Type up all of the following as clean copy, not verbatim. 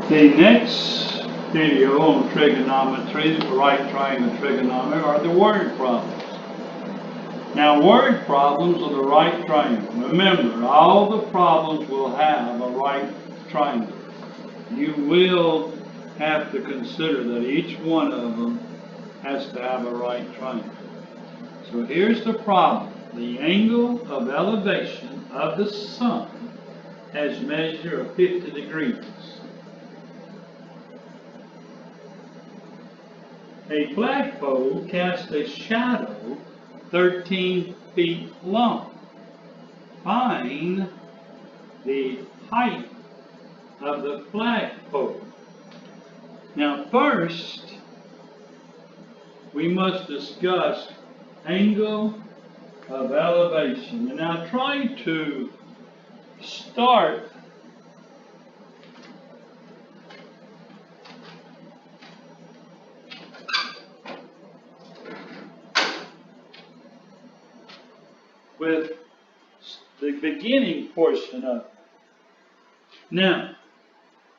The next video on trigonometry, right triangle trigonometry, are the word problems. Now, word problems are the right triangle. Remember, all the problems will have a right triangle. You will have to consider that each one of them has to have a right triangle. So here's the problem. The angle of elevation of the sun has measure of 50 degrees. A flagpole casts a shadow 13 feet long. Find the height of the flagpole. Now first, we must discuss angle of elevation. And now try to start with the beginning portion of it. Now,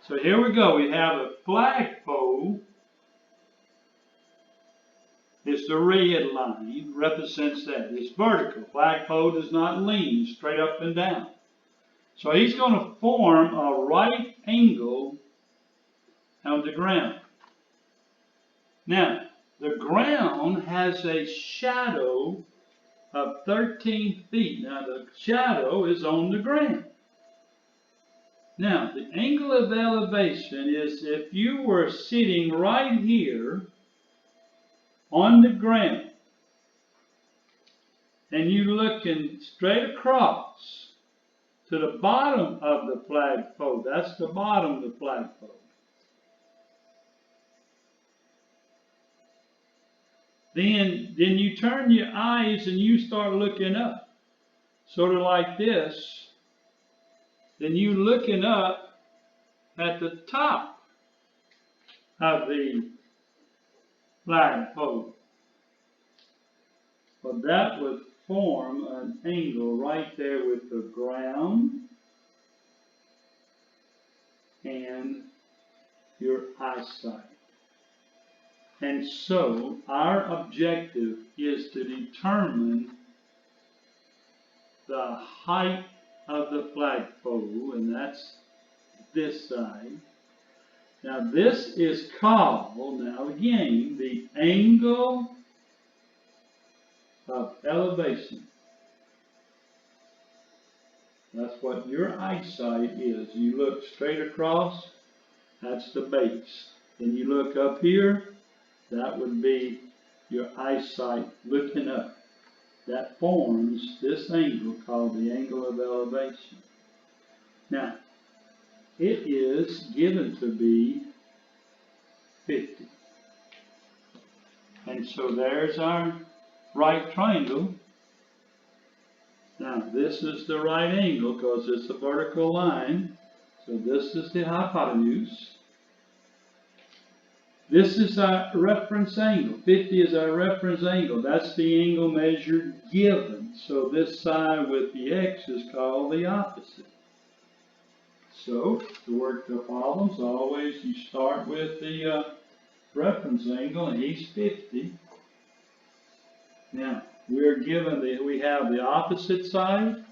so here we go. We have a flagpole. It's the red line, represents that. It's vertical. Flagpole does not lean straight up and down. So he's going to form a right angle on the ground. Now, the ground has a shadow of 13 feet. Now, the shadow is on the ground. Now, the angle of elevation is if you were sitting right here on the ground and you're looking straight across to the bottom of the flagpole. That's the bottom of the flagpole. Then you turn your eyes and you start looking up, sort of like this. Then you looking up at the top of the flagpole. Well, that would form an angle right there with the ground and your eyesight. And so our objective is to determine the height of the flagpole, and that's this side. Now this is called, now again, the angle of elevation. That's what your eyesight is. You look straight across, that's the base. Then you look up here, that would be your eyesight looking up. That forms this angle called the angle of elevation. Now, it is given to be 50. And so there's our right triangle. Now, this is the right angle because it's a vertical line. So this is the hypotenuse. This is our reference angle. 50 is our reference angle. That's the angle measured given. So this side with the x is called the opposite. So to work the problems, always you start with the reference angle, and he's 50. Now we're given we have the opposite side.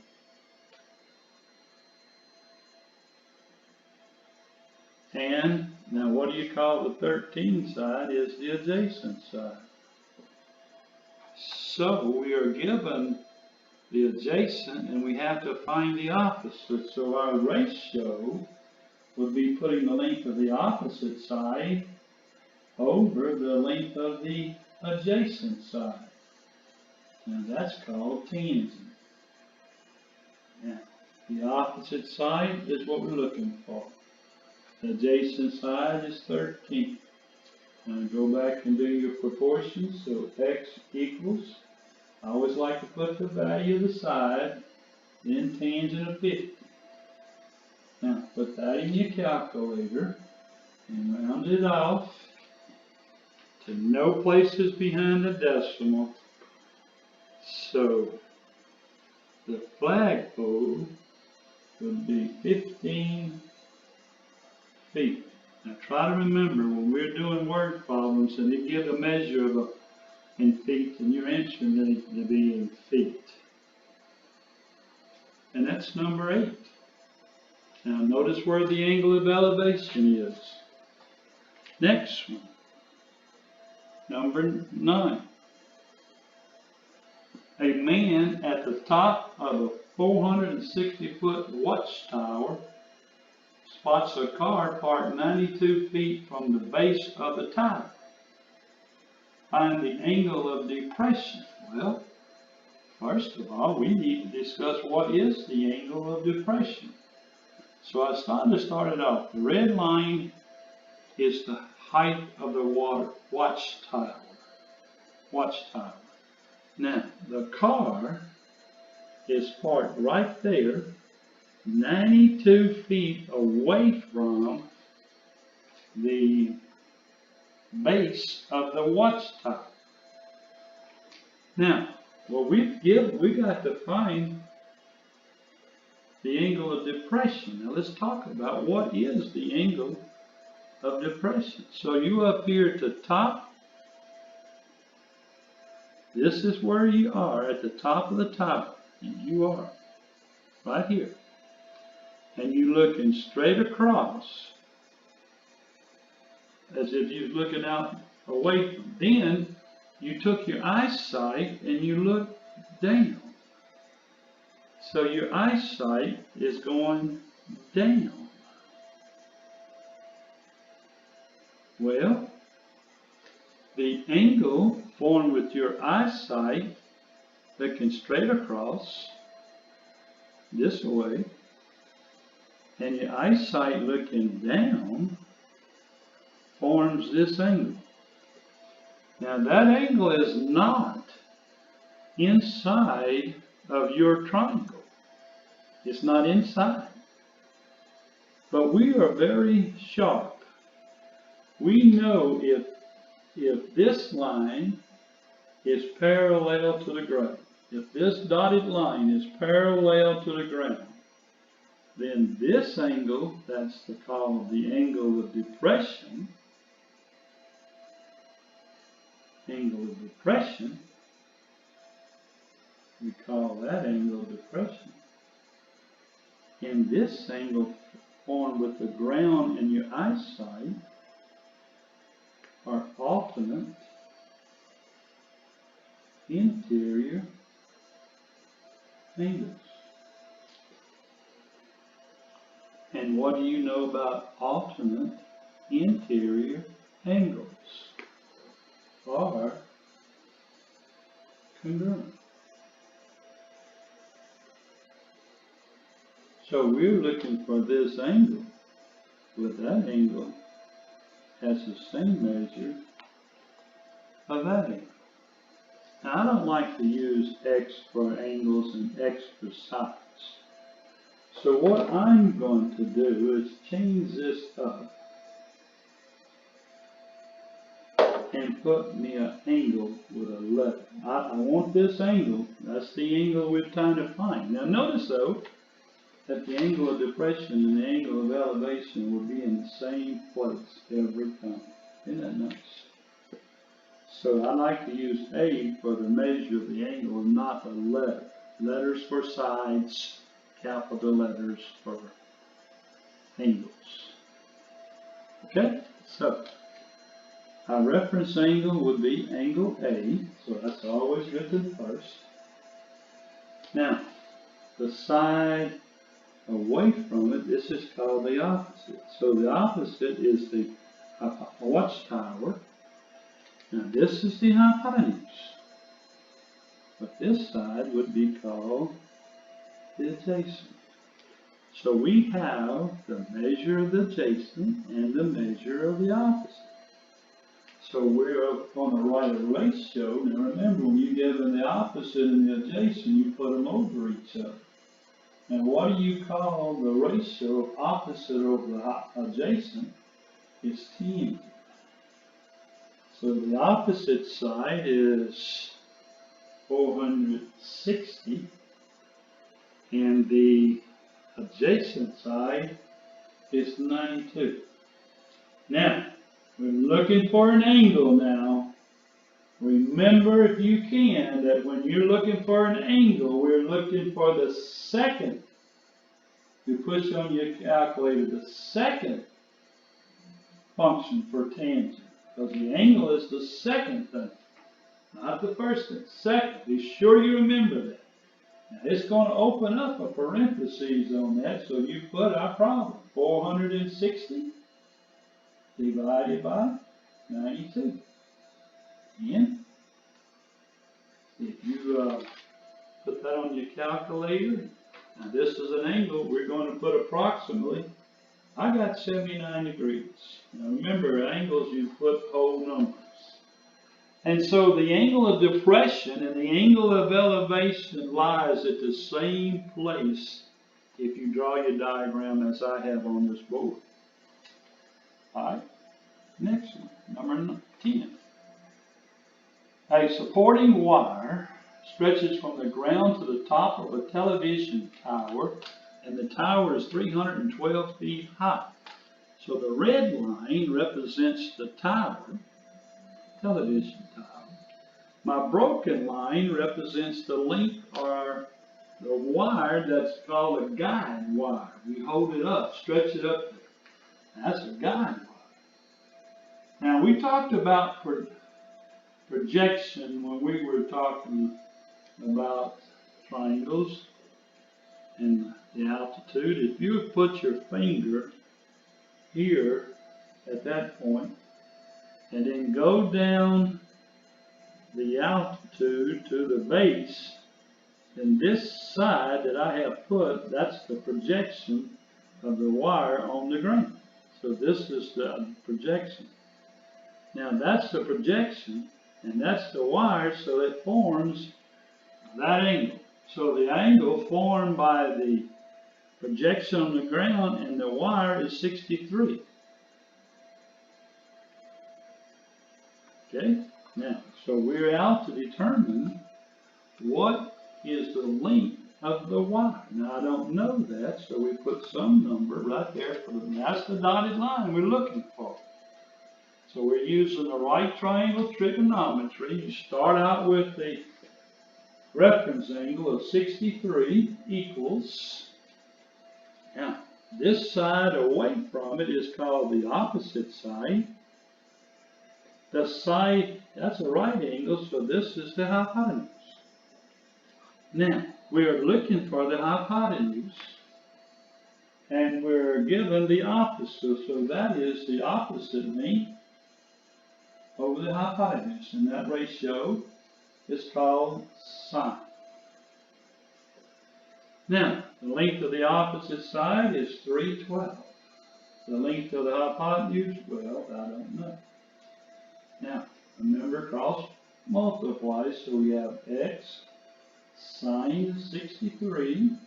And now what do you call the 13 side is the adjacent side. So we are given the adjacent and we have to find the opposite. So our ratio would be putting the length of the opposite side over the length of the adjacent side. And that's called tangent. Now, the opposite side is what we're looking for. The adjacent side is 13. Now go back and do your proportions. So x equals, I always like to put the value of the side, then tangent of 50. Now put that in your calculator and round it off to no places behind the decimal. So the flagpole would be 15 feet. Now try to remember when we're doing word problems and they give a measure in feet and you're answering it to be in feet. And that's number 8. Now notice where the angle of elevation is. Next one. Number 9. A man at the top of a 460-foot watchtower spots a car parked 92 feet from the base of the tower. Find the angle of depression. Well, first of all, we need to discuss what is the angle of depression. So I started off. The red line is the height of the watchtower. Now, the car is parked right there, 92 feet away from the base of the watchtower. Now, what we got to find the angle of depression. Now, let's talk about what is the angle of depression. So you up here at the top, this is where you are at the top of the tower. You are right here. And you're looking straight across as if you're looking out away from. Then you took your eyesight and you looked down. So your eyesight is going down. Well, the angle formed with your eyesight looking straight across this way and your eyesight looking down forms this angle. Now that angle is not inside of your triangle. It's not inside. But we are very sharp. We know if this line is parallel to the ground, if this dotted line is parallel to the ground, then this angle, that's called the angle of depression, we call that angle of depression. And this angle formed with the ground and your eyesight are alternate interior angles. And what do you know about alternate interior angles? Are congruent. So we're looking for this angle, but that angle has the same measure of that angle. Now I don't like to use X for angles and X for sides. So what I'm going to do is change this up and put me an angle with a letter. I want this angle. That's the angle we're trying to find. Now notice though that the angle of depression and the angle of elevation will be in the same place every time. Isn't that nice? So I like to use A for the measure of the angle and not a letter. Letters for sides, capital letters for angles. Okay? So our reference angle would be angle A, so that's always written first. Now, the side away from it, this is called the opposite. So the opposite is the watchtower. Now this is the hypotenuse. But this side would be called the adjacent. So we have the measure of the adjacent and the measure of the opposite. So we're going to write a ratio. Now remember, when you give them the opposite and the adjacent, you put them over each other. Now what do you call the ratio of opposite over the adjacent? It's 10. So the opposite side is 460 and the adjacent side is 92. Now, we're looking for an angle now. Remember, if you can, that when you're looking for an angle, we're looking for the second. You push on your calculator the second function for tangent. Because the angle is the second thing, not the first thing. Second, be sure you remember that. Now, it's going to open up a parenthesis on that, so you put our problem. 460 divided by 92. And if you put that on your calculator, now this is an angle, we're going to put approximately, I got 79 degrees. Now remember, angles, you put whole numbers. And so the angle of depression and the angle of elevation lies at the same place if you draw your diagram as I have on this board. Alright, next one, number 10. A supporting wire stretches from the ground to the top of a television tower, and the tower is 312 feet high. So the red line represents the tower, television tower. My broken line represents the length or the wire that's called a guide wire. We hold it up, stretch it up there. That's a guide wire. Now we talked about projection when we were talking about triangles and the altitude. If you put your finger here at that point and then go down the altitude to the base, then this side that I have put, that's the projection of the wire on the ground. So this is the projection. Now that's the projection, and that's the wire, so it forms that angle. So the angle formed by the projection on the ground and the wire is 63. Okay? Now, so we're out to determine what is the length of the wire. Now, I don't know that, so we put some number right there for them. That's the dotted line we're looking for. So we're using the right triangle trigonometry. You start out with the reference angle of 63 equals, now this side away from it is called the opposite side. The side, that's a right angle, so this is the hypotenuse. Now, we're looking for the hypotenuse, and we're given the opposite, so that is the opposite length over the hypotenuse, and that ratio is called sine. Now, the length of the opposite side is 312. The length of the hypotenuse, well, I don't know. Now, remember, cross multiply, so we have x sine 63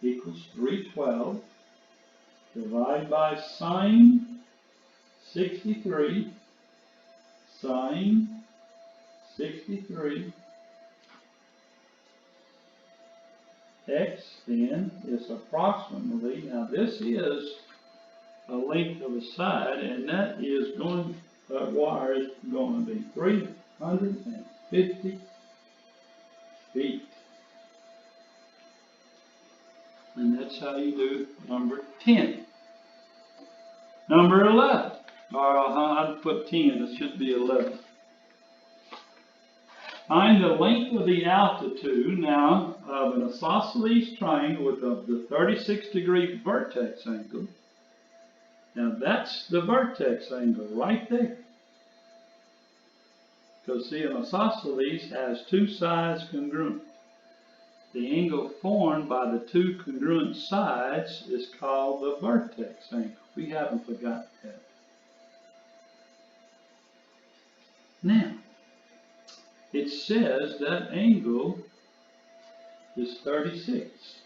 equals 312. Divide by sine 63, sine 63, x then is approximately, now this is the length of the side, and that is going, that wire is going to be 350 feet. And that's how you do number 10. Number 11, or I'd put 10, it should be 11. Find the length of the altitude now of an isosceles triangle with the 36-degree vertex angle. Now that's the vertex angle right there. Because see, an isosceles has two sides congruent. The angle formed by the two congruent sides is called the vertex angle. We haven't forgotten that. Now, it says that angle is 36.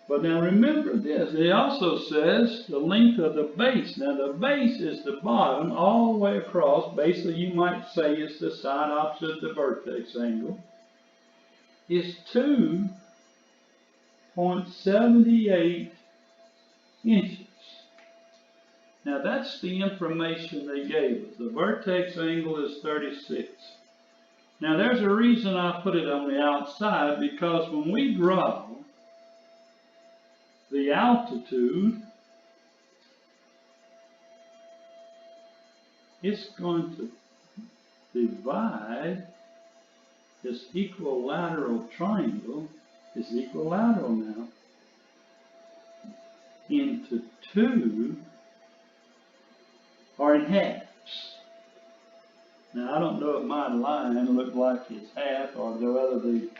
But now remember this, it also says the length of the base. Now the base is the bottom all the way across. Basically you might say it's the side opposite the vertex angle. Is 2.78 inches. Now that's the information they gave us. The vertex angle is 36. Now there's a reason I put it on the outside, because when we draw the altitude, it's going to divide this equilateral triangle, is equilateral now, into two, or in halves. Now I don't know if my line looked like it's half, or whether the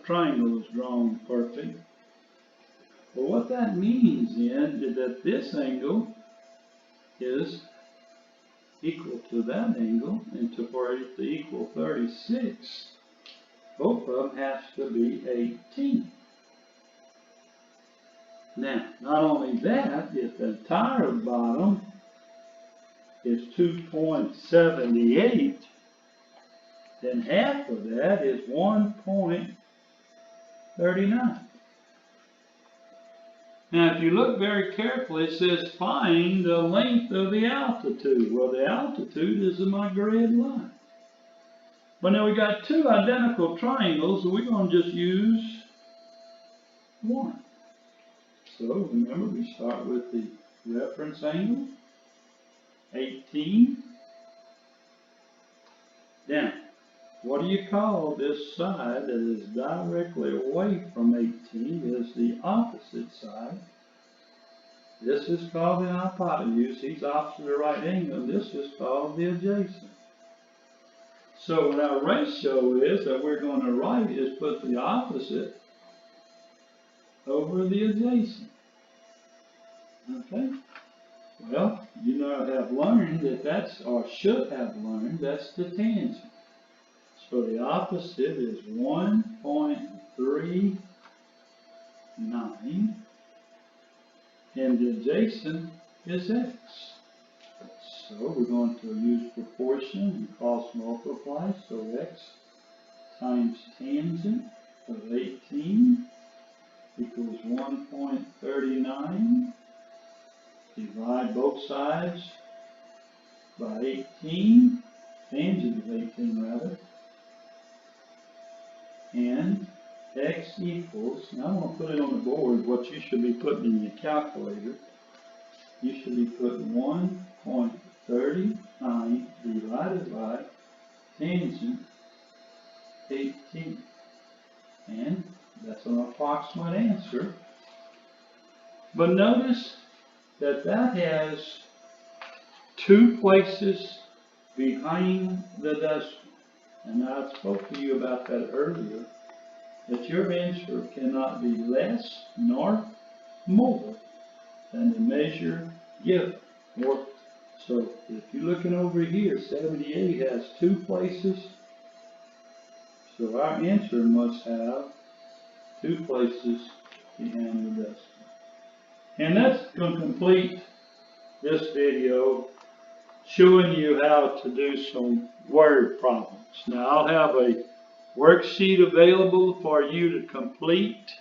triangle is drawn perfect. But what that means then is that this angle is equal to that angle, and for it to equal 36, both of them has to be 18. Now, not only that, if the entire bottom is 2.78, then half of that is 1.39. Now, if you look very carefully, it says find the length of the altitude. Well, the altitude is my grid line. But now we got two identical triangles, so we're going to just use one. So remember, we start with the reference angle, 18. Now, what do you call this side that is directly away from 18 is the opposite side. This is called the hypotenuse. He's opposite the right angle. This is called the adjacent. So what our ratio is that we're going to write is put the opposite over the adjacent. Okay? Well, you know have learned that that's, or should have learned, that's the tangent. So the opposite is 1.39, and the adjacent is x. So we're going to use proportion and cross multiply. So x times tangent of 18 equals 1.39. Divide both sides by 18, tangent of 18 rather, and x equals, now I'm going to put it on the board, what you should be putting in your calculator. You should be putting 1.39 divided by tangent 18. And that's an approximate answer. But notice that has two places behind the decimal. And I spoke to you about that earlier, that your answer cannot be less nor more than the measure given. So if you're looking over here, 78 has two places. So our answer must have two places behind the decimal. And that's going to complete this video showing you how to do some word problems. Now I'll have a worksheet available for you to complete.